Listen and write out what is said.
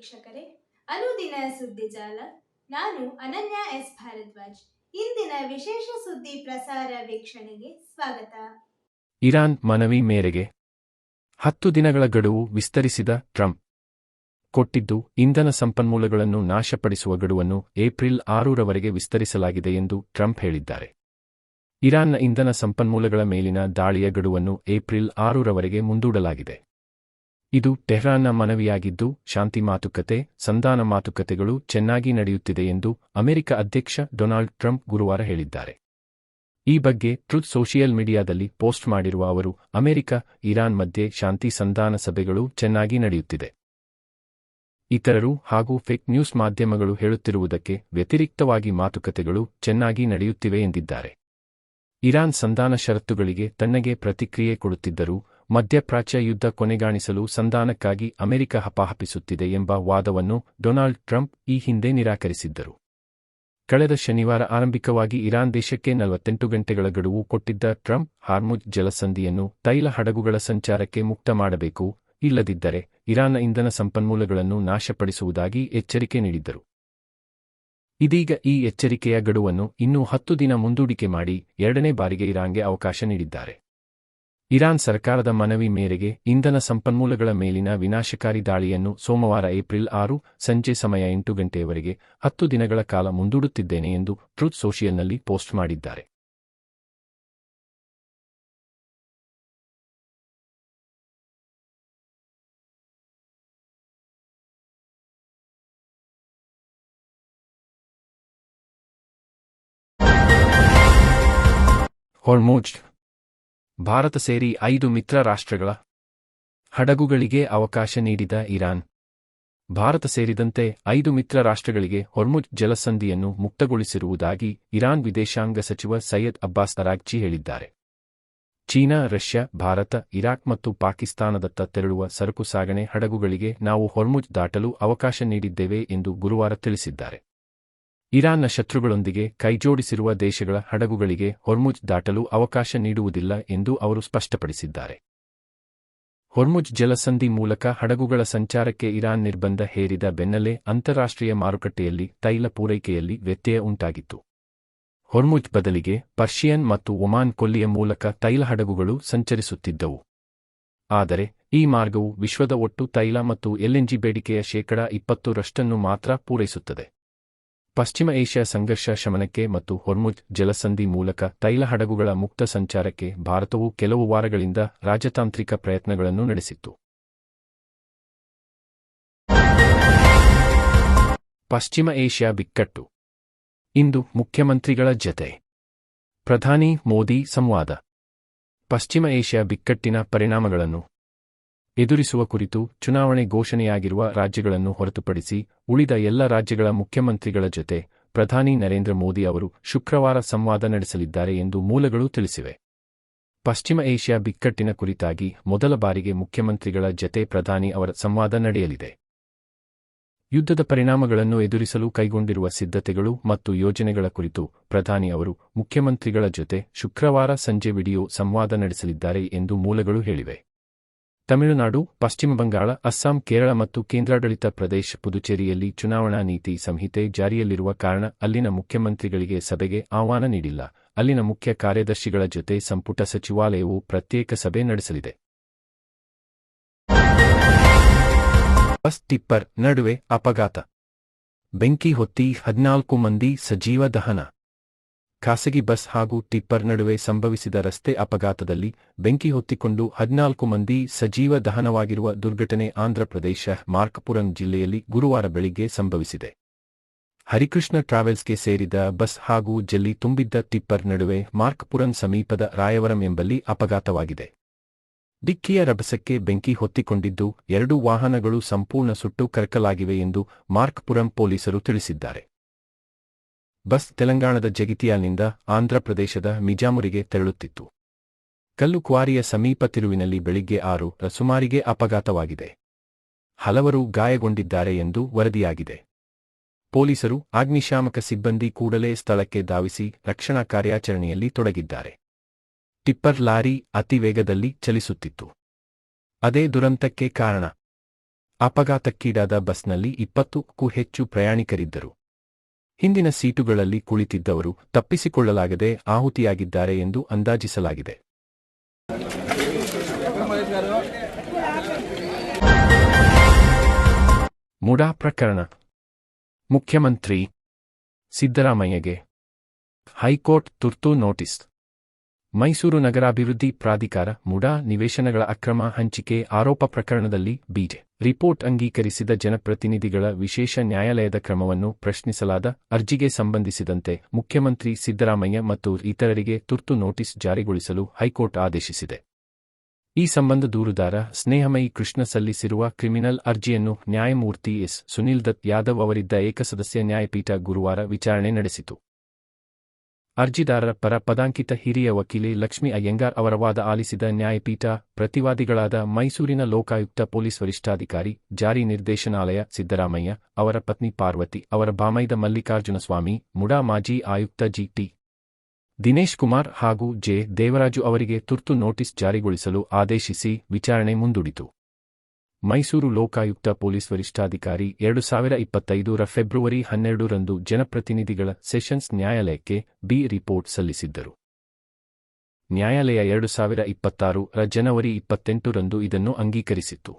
ವೀಕ್ಷಕರೇ, ಅನುದಿನ ಸುದ್ದಿಜಾಲ. ನಾನು ಅನನ್ಯ ಎಸ್ ಭಾರದ್ವಾಜ್. ಇಂದಿನ ವಿಶೇಷ ಸುದ್ದಿ ಪ್ರಸಾರ ವೀಕ್ಷಣೆಗೆ ಸ್ವಾಗತ. ಇರಾನ್ ಮನವಿ ಮೇರೆಗೆ 10 ದಿನಗಳ ಗಡುವು ವಿಸ್ತರಿಸಿದ ಟ್ರಂಪ್. ಕೊಟ್ಟಿದ್ದು ಇಂಧನ ಸಂಪನ್ಮೂಲಗಳನ್ನು ನಾಶಪಡಿಸುವ ಗಡುವನ್ನು ಏಪ್ರಿಲ್ 6ರವರೆಗೆ ವಿಸ್ತರಿಸಲಾಗಿದೆ ಎಂದು ಟ್ರಂಪ್ ಹೇಳಿದ್ದಾರೆ. ಇರಾನ್ನ ಇಂಧನ ಸಂಪನ್ಮೂಲಗಳ ಮೇಲಿನ ದಾಳಿಯ ಗಡುವನ್ನು ಏಪ್ರಿಲ್ 6ರವರೆಗೆ ಮುಂದೂಡಲಾಗಿದೆ. ಇದು ಟೆಹ್ರಾನ್ನ ಮನವಿಯಾಗಿದ್ದು, ಶಾಂತಿ ಮಾತುಕತೆ, ಸಂಧಾನ ಮಾತುಕತೆಗಳು ಚೆನ್ನಾಗಿ ನಡೆಯುತ್ತಿದೆ ಎಂದು ಅಮೆರಿಕ ಅಧ್ಯಕ್ಷ ಡೊನಾಲ್ಡ್ ಟ್ರಂಪ್ ಗುರುವಾರ ಹೇಳಿದ್ದಾರೆ. ಈ ಬಗ್ಗೆ ಟ್ರುತ್ ಸೋಷಿಯಲ್ ಮೀಡಿಯಾದಲ್ಲಿ ಪೋಸ್ಟ್ ಮಾಡಿರುವ ಅವರು, ಅಮೆರಿಕ, ಇರಾನ್ ಮಧ್ಯೆ ಶಾಂತಿ ಸಂಧಾನ ಸಭೆಗಳು ಚೆನ್ನಾಗಿ ನಡೆಯುತ್ತಿದೆ. ಇತರರು ಹಾಗೂ ಫೇಕ್ ನ್ಯೂಸ್ ಮಾಧ್ಯಮಗಳು ಹೇಳುತ್ತಿರುವುದಕ್ಕೆ ವ್ಯತಿರಿಕ್ತವಾಗಿ ಮಾತುಕತೆಗಳು ಚೆನ್ನಾಗಿ ನಡೆಯುತ್ತಿವೆ ಎಂದಿದ್ದಾರೆ. ಇರಾನ್ ಸಂಧಾನ ಷರತ್ತುಗಳಿಗೆ ತಣ್ಣಗೆ ಪ್ರತಿಕ್ರಿಯೆ ಕೊಡುತ್ತಿದ್ದರೂ, ಮಧ್ಯಪ್ರಾಚ್ಯ ಯುದ್ಧ ಕೊನೆಗಾಣಿಸಲು ಸಂಧಾನಕ್ಕಾಗಿ ಅಮೆರಿಕ ಹಪಾಹಪಿಸುತ್ತಿದೆ ಎಂಬ ವಾದವನ್ನು ಡೊನಾಲ್ಡ್ ಟ್ರಂಪ್ ಈ ಹಿಂದೆ ನಿರಾಕರಿಸಿದ್ದರು. ಕಳೆದ ಶನಿವಾರ ಆರಂಭಿಕವಾಗಿ ಇರಾನ್ ದೇಶಕ್ಕೆ 48 ಗಂಟೆಗಳ ಗಡುವು ಕೊಟ್ಟಿದ್ದ ಟ್ರಂಪ್, ಹಾರ್ಮುಜ್ ಜಲಸಂಧಿಯನ್ನು ತೈಲ ಹಡಗುಗಳ ಸಂಚಾರಕ್ಕೆ ಮುಕ್ತ ಮಾಡಬೇಕು, ಇಲ್ಲದಿದ್ದರೆ ಇರಾನ್ನ ಇಂಧನ ಸಂಪನ್ಮೂಲಗಳನ್ನು ನಾಶಪಡಿಸುವುದಾಗಿ ಎಚ್ಚರಿಕೆ ನೀಡಿದ್ದರು. ಇದೀಗ ಈ ಎಚ್ಚರಿಕೆಯ ಗಡುವನ್ನು ಇನ್ನೂ 10 ದಿನ ಮುಂದೂಡಿಕೆ ಮಾಡಿ 2ನೇ ಬಾರಿಗೆ ಇರಾನ್ಗೆ ಅವಕಾಶ ನೀಡಿದ್ದಾರೆ. ಇರಾನ್ ಸರ್ಕಾರದ ಮನವಿ ಮೇರೆಗೆ ಇಂಧನ ಸಂಪನ್ಮೂಲಗಳ ಮೇಲಿನ ವಿನಾಶಕಾರಿ ದಾಳಿಯನ್ನು ಸೋಮವಾರ ಏಪ್ರಿಲ್ 6 ಸಂಜೆ ಸಮಯ 8 ಗಂಟೆಯವರೆಗೆ 10 ದಿನಗಳ ಕಾಲ ಮುಂದೂಡುತ್ತಿದ್ದೇನೆ ಎಂದು ಟ್ರುತ್ ಸೋಷಿಯಲ್ನಲ್ಲಿ ಪೋಸ್ಟ್ ಮಾಡಿದ್ದಾರೆ. ಹೊರ್ಮುಜ್ ಭಾರತ ಸೇರಿ 5 ಮಿತ್ರ ರಾಷ್ಟ್ರಗಳ ಹಡಗುಗಳಿಗೆ ಅವಕಾಶ ನೀಡಿದ ಇರಾನ್. ಭಾರತ ಸೇರಿದಂತೆ 5 ಮಿತ್ರ ರಾಷ್ಟ್ರಗಳಿಗೆ ಹೊರ್ಮುಜ್ ಜಲಸಂಧಿಯನ್ನು ಮುಕ್ತಗೊಳಿಸಿರುವುದಾಗಿ ಇರಾನ್ ವಿದೇಶಾಂಗ ಸಚಿವ ಸೈಯದ್ ಅಬ್ಬಾಸ್ ಅರಾಗ್ಚಿ ಹೇಳಿದ್ದಾರೆ. ಚೀನಾ, ರಷ್ಯಾ, ಭಾರತ, ಇರಾಕ್ ಮತ್ತು ಪಾಕಿಸ್ತಾನದತ್ತ ತೆರಳುವ ಸರಕು ಸಾಗಣೆ ಹಡಗುಗಳಿಗೆ ನಾವು ಹೊರ್ಮುಜ್ ದಾಟಲು ಅವಕಾಶ ನೀಡಿದ್ದೇವೆ ಎಂದು ಗುರುವಾರ ತಿಳಿಸಿದ್ದಾರೆ. ಇರಾನ್ನ ಶತ್ರುಗಳೊಂದಿಗೆ ಕೈಜೋಡಿಸಿರುವ ದೇಶಗಳ ಹಡಗುಗಳಿಗೆ ಹೊರ್ಮುಜ್ ದಾಟಲು ಅವಕಾಶ ನೀಡುವುದಿಲ್ಲ ಎಂದು ಅವರು ಸ್ಪಷ್ಟಪಡಿಸಿದ್ದಾರೆ. ಹೊರ್ಮುಜ್ ಜಲಸಂಧಿ ಮೂಲಕ ಹಡಗುಗಳ ಸಂಚಾರಕ್ಕೆ ಇರಾನ್ ನಿರ್ಬಂಧ ಹೇರಿದ ಬೆನ್ನಲ್ಲೇ ಅಂತಾರಾಷ್ಟ್ರೀಯ ಮಾರುಕಟ್ಟೆಯಲ್ಲಿ ತೈಲ ಪೂರೈಕೆಯಲ್ಲಿ ವ್ಯತ್ಯಯ ಉಂಟಾಗಿತ್ತು. ಹೊರ್ಮುಜ್ ಬದಲಿಗೆ ಪರ್ಷಿಯನ್ ಮತ್ತು ಒಮಾನ್ ಕೊಲ್ಲಿಯ ಮೂಲಕ ತೈಲ ಹಡಗುಗಳು ಸಂಚರಿಸುತ್ತಿದ್ದವು. ಆದರೆ ಈ ಮಾರ್ಗವು ವಿಶ್ವದ ಒಟ್ಟು ತೈಲ ಮತ್ತು ಎಲ್ಎನ್ಜಿ ಬೇಡಿಕೆಯ 20% ಮಾತ್ರ ಪೂರೈಸುತ್ತದೆ. ಪಶ್ಚಿಮ ಏಷ್ಯಾ ಸಂಘರ್ಷ ಶಮನಕ್ಕೆ ಮತ್ತು ಹೊರ್ಮುಜ್ ಜಲಸಂಧಿ ಮೂಲಕ ತೈಲ ಹಡಗುಗಳ ಮುಕ್ತ ಸಂಚಾರಕ್ಕೆ ಭಾರತವು ಕೆಲವು ವಾರಗಳಿಂದ ರಾಜತಾಂತ್ರಿಕ ಪ್ರಯತ್ನಗಳನ್ನು ನಡೆಸಿತ್ತು. ಪಶ್ಚಿಮ ಏಷ್ಯಾ ಬಿಕ್ಕಟ್ಟು. ಇಂದು ಮುಖ್ಯಮಂತ್ರಿಗಳ ಜತೆ ಪ್ರಧಾನಿ ಮೋದಿ ಸಂವಾದ. ಪಶ್ಚಿಮ ಏಷ್ಯಾ ಬಿಕ್ಕಟ್ಟಿನ ಪರಿಣಾಮಗಳನ್ನು ಎದುರಿಸುವ ಕುರಿತು ಚುನಾವಣೆ ಘೋಷಣೆಯಾಗಿರುವ ರಾಜ್ಯಗಳನ್ನು ಹೊರತುಪಡಿಸಿ ಉಳಿದ ಎಲ್ಲ ರಾಜ್ಯಗಳ ಮುಖ್ಯಮಂತ್ರಿಗಳ ಜೊತೆ ಪ್ರಧಾನಿ ನರೇಂದ್ರ ಮೋದಿ ಅವರು ಶುಕ್ರವಾರ ಸಂವಾದ ನಡೆಸಲಿದ್ದಾರೆ ಎಂದು ಮೂಲಗಳು ತಿಳಿಸಿವೆ. ಪಶ್ಚಿಮ ಏಷ್ಯಾ ಬಿಕ್ಕಟ್ಟಿನ ಕುರಿತಾಗಿ ಮೊದಲ ಬಾರಿಗೆ ಮುಖ್ಯಮಂತ್ರಿಗಳ ಜತೆ ಪ್ರಧಾನಿ ಅವರ ಸಂವಾದ ನಡೆಯಲಿದೆ. ಯುದ್ಧದ ಪರಿಣಾಮಗಳನ್ನು ಎದುರಿಸಲು ಕೈಗೊಂಡಿರುವ ಸಿದ್ಧತೆಗಳು ಮತ್ತು ಯೋಜನೆಗಳ ಕುರಿತು ಪ್ರಧಾನಿ ಅವರು ಮುಖ್ಯಮಂತ್ರಿಗಳ ಜೊತೆ ಶುಕ್ರವಾರ ಸಂಜೆ ವಿಡಿಯೋ ಸಂವಾದ ನಡೆಸಲಿದ್ದಾರೆ ಎಂದು ಮೂಲಗಳು ಹೇಳಿವೆ. ತಮಿಳುನಾಡು, ಪಶ್ಚಿಮ ಬಂಗಾಳ, ಅಸ್ಸಾಂ, ಕೇರಳ ಮತ್ತು ಕೇಂದ್ರಾಡಳಿತ ಪ್ರದೇಶ ಪುದುಚೇರಿಯಲ್ಲಿ ಚುನಾವಣಾ ನೀತಿ ಸಂಹಿತೆ ಜಾರಿಯಲ್ಲಿರುವ ಕಾರಣ ಅಲ್ಲಿನ ಮುಖ್ಯಮಂತ್ರಿಗಳಿಗೆ ಸಭೆಗೆ ಆಹ್ವಾನ ನೀಡಿಲ್ಲ. ಅಲ್ಲಿನ ಮುಖ್ಯ ಕಾರ್ಯದರ್ಶಿಗಳ ಜೊತೆ ಸಂಪುಟ ಸಚಿವಾಲಯವು ಪ್ರತ್ಯೇಕ ಸಭೆ ನಡೆಸಲಿದೆ. ಬಸ್ ಟಿಪ್ಪರ್ ನಡುವೆ ಅಪಘಾತ, ಬೆಂಕಿ ಹೊತ್ತಿ 14 ಮಂದಿ ಸಜೀವ ದಹನ. ಖಾಸಗಿ ಬಸ್ ಹಾಗೂ ಟಿಪ್ಪರ್ ನಡುವೆ ಸಂಭವಿಸಿದ ರಸ್ತೆ ಅಪಘಾತದಲ್ಲಿ ಬೆಂಕಿ ಹೊತ್ತಿಕೊಂಡು 14 ಮಂದಿ ಸಜೀವ ದಹನವಾಗಿರುವ ದುರ್ಘಟನೆ ಆಂಧ್ರಪ್ರದೇಶ ಮಾರ್ಕಪುರಂ ಜಿಲ್ಲೆಯಲ್ಲಿ ಗುರುವಾರ ಬೆಳಿಗ್ಗೆ ಸಂಭವಿಸಿದೆ. ಹರಿಕೃಷ್ಣ ಟ್ರಾವೆಲ್ಸ್ಗೆ ಸೇರಿದ ಬಸ್ ಹಾಗೂ ಜಲ್ಲಿ ತುಂಬಿದ್ದ ಟಿಪ್ಪರ್ ನಡುವೆ ಮಾರ್ಕಪುರಂ ಸಮೀಪದ ರಾಯವರಂ ಎಂಬಲ್ಲಿ ಅಪಘಾತವಾಗಿದೆ. ಡಿಕ್ಕಿಯ ರಭಸಕ್ಕೆ ಬೆಂಕಿ ಹೊತ್ತಿಕೊಂಡಿದ್ದು 2 ವಾಹನಗಳು ಸಂಪೂರ್ಣ ಸುಟ್ಟು ಕರಕಲಾಗಿವೆ ಎಂದು ಮಾರ್ಕಪುರಂ ಪೊಲೀಸರು ತಿಳಿಸಿದ್ದಾರೆ. ಬಸ್ ತೆಲಂಗಾಣದ ಜಗಿತಿಯಾಲ್ನಿಂದ ಆಂಧ್ರಪ್ರದೇಶದ ಮಿಜಾಮುರಿಗೆ ತೆರಳುತ್ತಿತ್ತು. ಕಲ್ಲು ಕ್ವಾರಿಯ ಸಮೀಪ ತಿರುವಿನಲ್ಲಿ ಬೆಳಿಗ್ಗೆ 6 ಸುಮಾರಿಗೆ ಅಪಘಾತವಾಗಿದೆ. ಹಲವರು ಗಾಯಗೊಂಡಿದ್ದಾರೆ ಎಂದು ವರದಿಯಾಗಿದೆ. ಪೊಲೀಸರು, ಅಗ್ನಿಶಾಮಕ ಸಿಬ್ಬಂದಿ ಕೂಡಲೇ ಸ್ಥಳಕ್ಕೆ ಧಾವಿಸಿ ರಕ್ಷಣಾ ಕಾರ್ಯಾಚರಣೆಯಲ್ಲಿ ತೊಡಗಿದ್ದಾರೆ. ಟಿಪ್ಪರ್ ಲಾರಿ ಅತಿ ವೇಗದಲ್ಲಿ ಚಲಿಸುತ್ತಿತ್ತು. ಅದೇ ದುರಂತಕ್ಕೆ ಕಾರಣ. ಅಪಘಾತಕ್ಕೀಡಾದ ಬಸ್ನಲ್ಲಿ 20ಕ್ಕೂ ಹೆಚ್ಚು ಪ್ರಯಾಣಿಕರಿದ್ದರು. ಹಿಂದಿನ ಸೀಟುಗಳಲ್ಲಿ ಕುಳಿತಿದ್ದವರು ತಪ್ಪಿಸಿಕೊಳ್ಳಲಾಗದೆ ಆಹುತಿಯಾಗಿದ್ದಾರೆ ಎಂದು ಅಂದಾಜಿಸಲಾಗಿದೆ. ಮುಡಾ ಪ್ರಕರಣ. ಮುಖ್ಯಮಂತ್ರಿ ಸಿದ್ದರಾಮಯ್ಯಗೆ ಹೈಕೋರ್ಟ್ ತುರ್ತು ನೋಟಿಸ್. ಮೈಸೂರು ನಗರಾಭಿವೃದ್ಧಿ ಪ್ರಾಧಿಕಾರ ಮುಡಾ ನಿವೇಶನಗಳ ಅಕ್ರಮ ಹಂಚಿಕೆ ಆರೋಪ ಪ್ರಕರಣದಲ್ಲಿ ಬಿಜೆ ರಿಪೋರ್ಟ್ ಅಂಗೀಕರಿಸಿದ ಜನಪ್ರತಿನಿಧಿಗಳ ವಿಶೇಷ ನ್ಯಾಯಾಲಯದ ಕ್ರಮವನ್ನು ಪ್ರಶ್ನಿಸಲಾದ ಅರ್ಜಿಗೆ ಸಂಬಂಧಿಸಿದಂತೆ ಮುಖ್ಯಮಂತ್ರಿ ಸಿದ್ದರಾಮಯ್ಯ ಮತ್ತು ಇತರರಿಗೆ ತುರ್ತು ನೋಟಿಸ್ ಜಾರಿಗೊಳಿಸಲು ಹೈಕೋರ್ಟ್ ಆದೇಶಿಸಿದೆ. ಈ ಸಂಬಂಧ ದೂರುದಾರ ಸ್ನೇಹಮಯಿ ಕೃಷ್ಣ ಸಲ್ಲಿಸಿರುವ ಕ್ರಿಮಿನಲ್ ಅರ್ಜಿಯನ್ನು ನ್ಯಾಯಮೂರ್ತಿ ಎಸ್. ಸುನಿಲ್ ದತ್ ಯಾದವ್ ಅವರಿದ್ದ ಏಕಸದಸ್ಯ ನ್ಯಾಯಪೀಠ ಗುರುವಾರ ವಿಚಾರಣೆ ನಡೆಸಿತು. ಅರ್ಜಿದಾರರ ಪರ ಪದಾಂಕಿತ ಹಿರಿಯ ವಕೀಲೆ ಲಕ್ಷ್ಮಿ ಅಯ್ಯಂಗಾರ್ ಅವರ ವಾದ ಆಲಿಸಿದ ನ್ಯಾಯಪೀಠ ಪ್ರತಿವಾದಿಗಳಾದ ಮೈಸೂರಿನ ಲೋಕಾಯುಕ್ತ ಪೊಲೀಸ್ ವರಿಷ್ಠಾಧಿಕಾರಿ ಜಾರಿ ನಿರ್ದೇಶನಾಲಯ ಸಿದ್ದರಾಮಯ್ಯ, ಅವರ ಪತ್ನಿ ಪಾರ್ವತಿ, ಅವರ ಬಾಮೈದ ಮಲ್ಲಿಕಾರ್ಜುನ ಸ್ವಾಮಿ, ಮುಡಾ ಮಾಜಿ ಆಯುಕ್ತ ಜಿ.ಟಿ. ದಿನೇಶ್ ಕುಮಾರ್ ಹಾಗೂ ಜೆ. ದೇವರಾಜು ಅವರಿಗೆ ತುರ್ತು ನೋಟಿಸ್ ಜಾರಿಗೊಳಿಸಲು ಆದೇಶಿಸಿ ವಿಚಾರಣೆ ಮುಂದೂಡಿತು. ಮೈಸೂರು ಲೋಕಾಯುಕ್ತ ಪೊಲೀಸ್ ವರಿಷ್ಠಾಧಿಕಾರಿ 2025ರ ಫೆಬ್ರವರಿ 12ರಂದು ಜನಪ್ರತಿನಿಧಿಗಳ ಸೆಷನ್ಸ್ ನ್ಯಾಯಾಲಯಕ್ಕೆ ಬಿ ರಿಪೋರ್ಟ್ ಸಲ್ಲಿಸಿದ್ದರು. ನ್ಯಾಯಾಲಯ 2026ರ ಜನವರಿ 28ರಂದು ಇದನ್ನು ಅಂಗೀಕರಿಸಿತ್ತು.